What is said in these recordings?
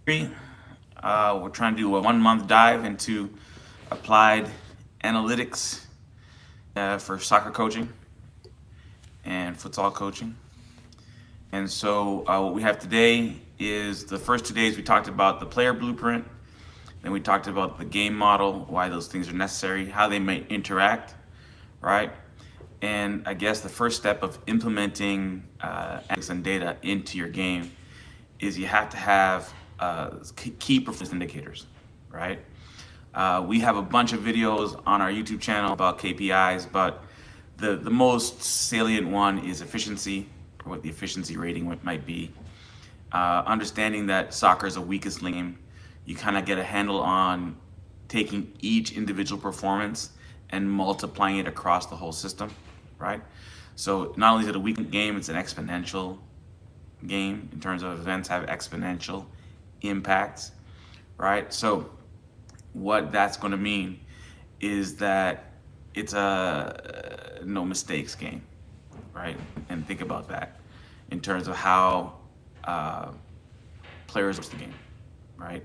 We're trying to do a 1 month dive into applied analytics for soccer coaching and futsal coaching. And so what we have today is the first 2 days we talked about the player blueprint, then we talked about the game model, why those things are necessary, how they may interact, right? And I guess the first step of implementing analytics and data into your game is you have to have key performance indicators, right? We have a bunch of videos on our YouTube channel about KPIs, but the most salient one is efficiency, or what the efficiency rating might be. Understanding that soccer is a weakest game, you kind of get a handle on taking each individual performance and multiplying it across the whole system, right? So not only is it a weak game, it's an exponential game in terms of events have exponential impacts, right? So what that's going to mean is that it's a no mistakes game, right? And think about that in terms of how players approach the game, right?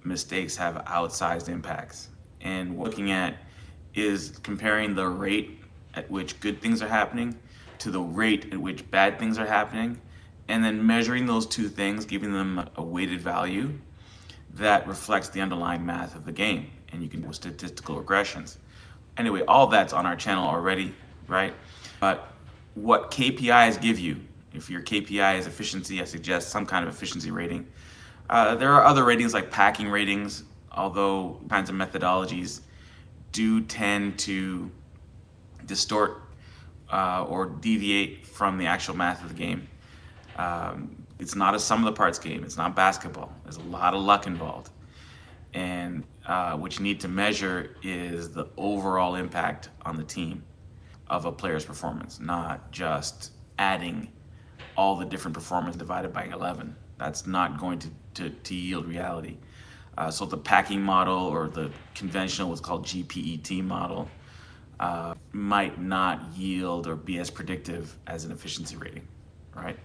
Mistakes have outsized impacts, and what we're looking at is comparing the rate at which good things are happening to the rate at which bad things are happening, and then measuring those two things, giving them a weighted value that reflects the underlying math of the game, and you can do statistical regressions. Anyway, all that's on our channel already, right? But what KPIs give you, if your KPI is efficiency, I suggest some kind of efficiency rating. There are other ratings like packing ratings, although kinds of methodologies do tend to distort or deviate from the actual math of the game. It's not a sum of the parts game. It's not basketball. There's a lot of luck involved. And what you need to measure is the overall impact on the team of a player's performance, not just adding all the different performance divided by 11. That's not going to yield reality. So the packing model, or the conventional what's called GPET model, might not yield or be as predictive as an efficiency rating, right?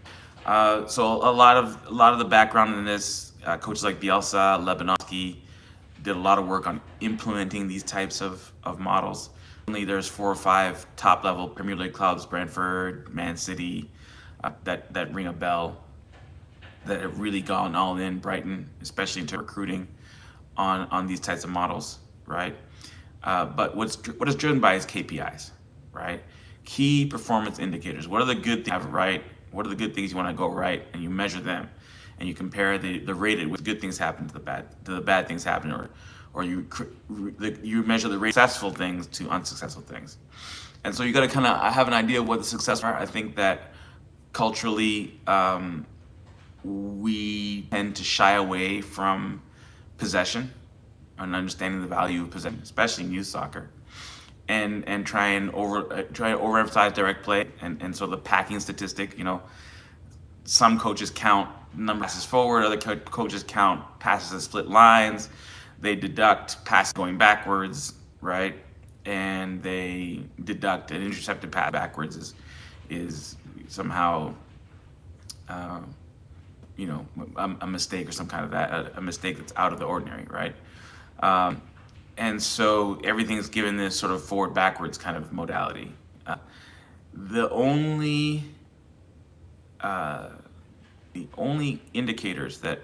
So a lot of the background in this, coaches like Bielsa, Lebanovsky did a lot of work on implementing these types of models. Only there's 4 or 5 top-level Premier League clubs, Brentford, Man City, that ring a bell, that have really gone all in. Brighton, especially into recruiting, on these types of models, right? But what is driven by is KPIs, right? Key performance indicators. What are the good things you have right? What are the good things you want to go right? And you measure them, and you compare the rate at which good things happen to the bad things happen, or you measure the rate of successful things to unsuccessful things. And so you got to kind of have an idea of what the success are. I think that culturally we tend to shy away from possession and understanding the value of possession, especially in youth soccer, and try to overemphasize direct play, and so the packing statistic, some coaches count number of passes forward, other coaches count passes as split lines, they deduct passes going backwards, right? And they deduct an intercepted pass backwards is somehow a mistake, or some kind of that, a mistake that's out of the ordinary, right? And so everything's given this sort of forward backwards kind of modality. The only indicators that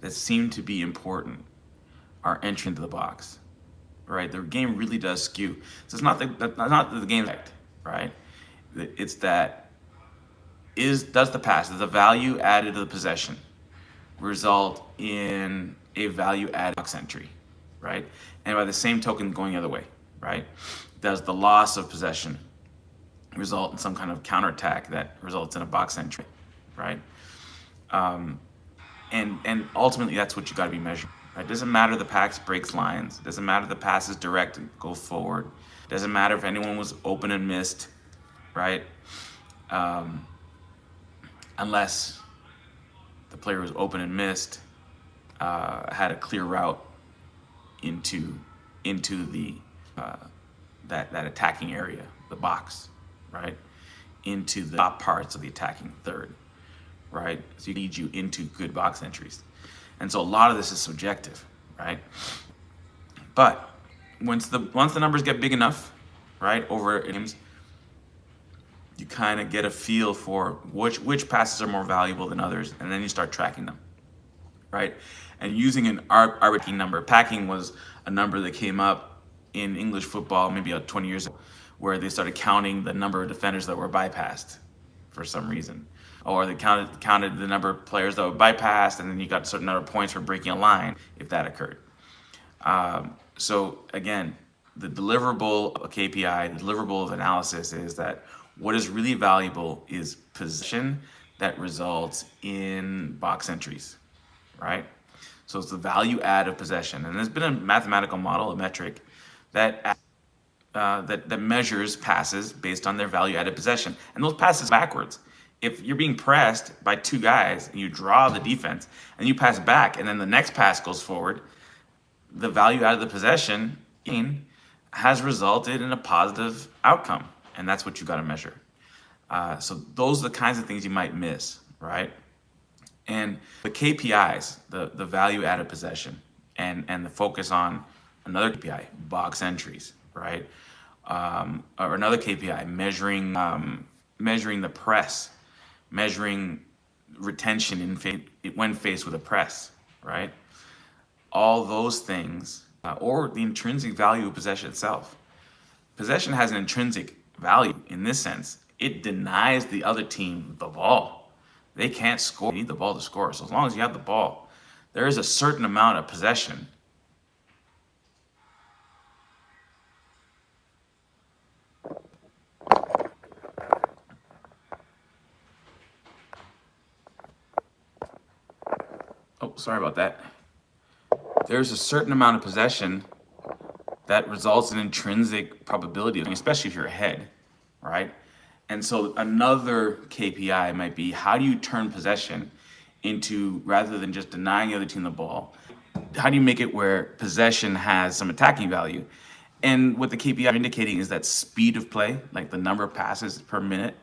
seem to be important are entry into the box, right? The game really does skew. So it's not that the game's effect, right? It's that does the value added to the possession result in a value added box entry, right? And by the same token, going the other way, right? Does the loss of possession result in some kind of counterattack that results in a box entry, right? And ultimately, that's what you got to be measuring, right? It doesn't matter the pass breaks lines. It doesn't matter the pass is direct and go forward. It doesn't matter if anyone was open and missed, right? Unless the player was open and missed, had a clear route into the that attacking area, the box, right? Into the top parts of the attacking third, right? So it leads you into good box entries. And so a lot of this is subjective, right? But once the numbers get big enough, right, over games, you kind of get a feel for which passes are more valuable than others, and then you start tracking them, right? And using an arbitrary number. Packing was a number that came up in English football maybe about 20 years ago, where they started counting the number of defenders that were bypassed for some reason. Or they counted the number of players that were bypassed, and then you got a certain number of points for breaking a line if that occurred. So again, the deliverable of a KPI, the deliverable of analysis is that what is really valuable is possession that results in box entries, right? So it's the value add of possession. And there's been a mathematical model, a metric, that measures passes based on their value added possession. And those passes backwards. If you're being pressed by two guys and you draw the defense and you pass back and then the next pass goes forward, the value out of the possession has resulted in a positive outcome. And that's what you got to measure. So those are the kinds of things you might miss, right? And the KPIs, the value added possession, and the focus on another KPI, box entries, right? Or another KPI, measuring the press, measuring retention when faced with a press, right? All those things, or the intrinsic value of possession itself. Possession has an intrinsic value in this sense. It denies the other team the ball. They can't score. They need the ball to score. So as long as you have the ball, there is a certain amount of possession. Oh, sorry about that. There's a certain amount of possession that results in intrinsic probability, especially if you're ahead, right? And so another KPI might be, how do you turn possession into, rather than just denying the other team the ball, how do you make it where possession has some attacking value? And what the KPI are indicating is that speed of play, like the number of passes per minute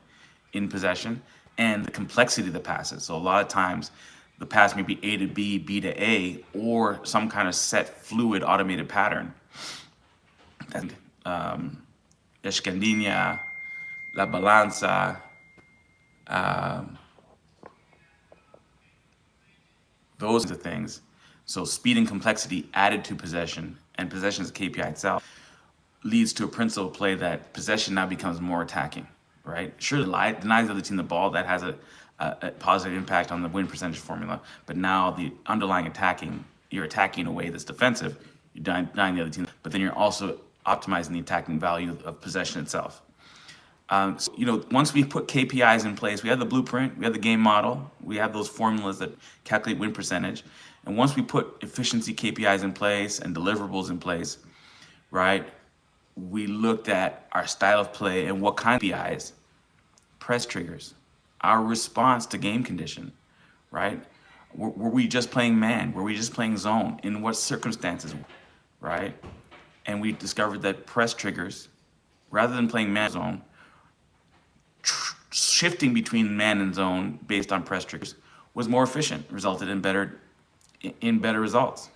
in possession, and the complexity of the passes. So a lot of times the pass may be A to B, B to A, or some kind of set fluid automated pattern. And Escandinha, La Balanza, those are the things. So speed and complexity added to possession, and possession as a KPI itself, leads to a principle of play that possession now becomes more attacking, right? Sure, denies the other team the ball, that has a positive impact on the win percentage formula, but now the underlying attacking, you're attacking in a way that's defensive, you're denying the other team, but then you're also optimizing the attacking value of possession itself. So, once we put KPIs in place, we have the blueprint, we have the game model, we have those formulas that calculate win percentage. And once we put efficiency KPIs in place and deliverables in place, right, we looked at our style of play and what kind of KPIs, press triggers, our response to game condition, right? Were we just playing man? Were we just playing zone? In what circumstances, right? And we discovered that press triggers, rather than playing man zone, shifting between man and zone based on press triggers was more efficient, resulted in better results.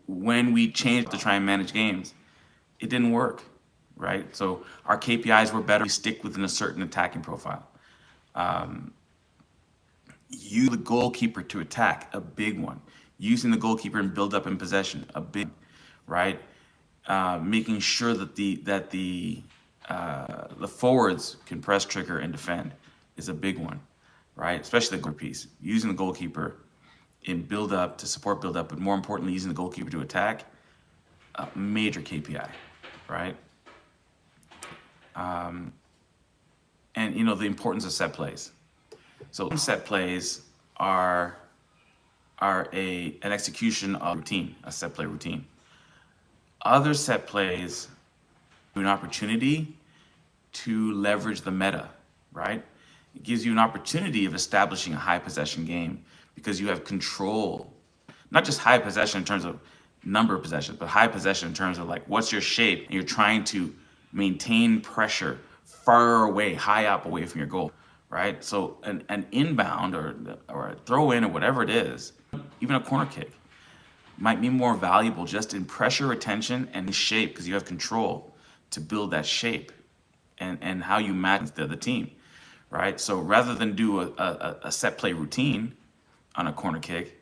When we changed to try and manage games, it didn't work, right? So our KPIs were better. We stick within a certain attacking profile. Use the goalkeeper to attack, a big one. Using the goalkeeper and build up in possession, a big, right? Making sure that the forwards can press trigger and defend is a big one, right? Especially the goal piece. Using the goalkeeper in build up to support build up, but more importantly, using the goalkeeper to attack, a major KPI, right? And the importance of set plays. So set plays are an execution of routine, a set play routine. Other set plays an opportunity to leverage the meta, right? It gives you an opportunity of establishing a high possession game because you have control, not just high possession in terms of number of possessions, but high possession in terms of like what's your shape, and you're trying to maintain pressure far away, high up away from your goal, right? So an inbound or a throw in or whatever it is, even a corner kick, might be more valuable just in pressure retention and shape, because you have control to build that shape and how you match the other team, right? So rather than do a set play routine on a corner kick,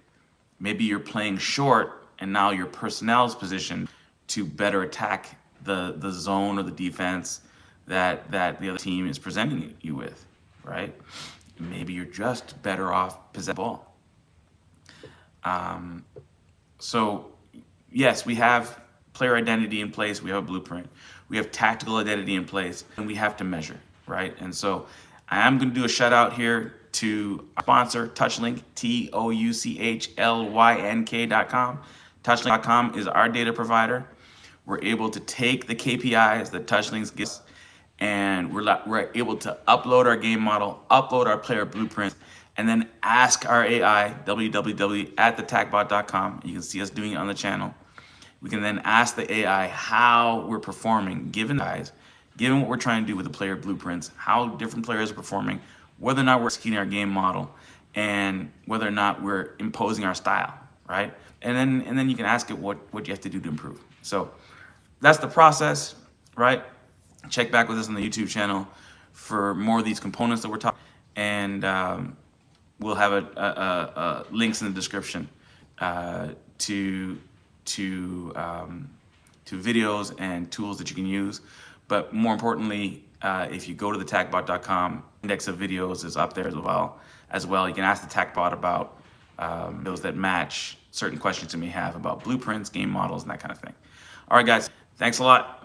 maybe you're playing short and now your personnel is positioned to better attack the zone or the defense that the other team is presenting you with, right? Maybe you're just better off possessing the ball. So yes, we have player identity in place, we have a blueprint, we have tactical identity in place, and we have to measure, right? And so I am going to do a shout out here to our sponsor, Touchlink, TOUCHLYNK.com. Touchlink.com is our data provider. We're able to take the KPIs that Touchlinks gives, and we're able to upload our game model, upload our player blueprints, and then ask our AI, www.thetacbot.com. You can see us doing it on the channel. We can then ask the AI how we're performing, given what we're trying to do with the player blueprints, how different players are performing, whether or not we're executing our game model, and whether or not we're imposing our style, right? And then you can ask it what you have to do to improve. So that's the process, right? Check back with us on the YouTube channel for more of these components that we're talking, and we'll have links in the description to videos and tools that you can use. But more importantly, if you go to the tacbot.com, index of videos is up there as well. You can ask the TacBot about those that match certain questions you may have about blueprints, game models, and that kind of thing. All right, guys, thanks a lot.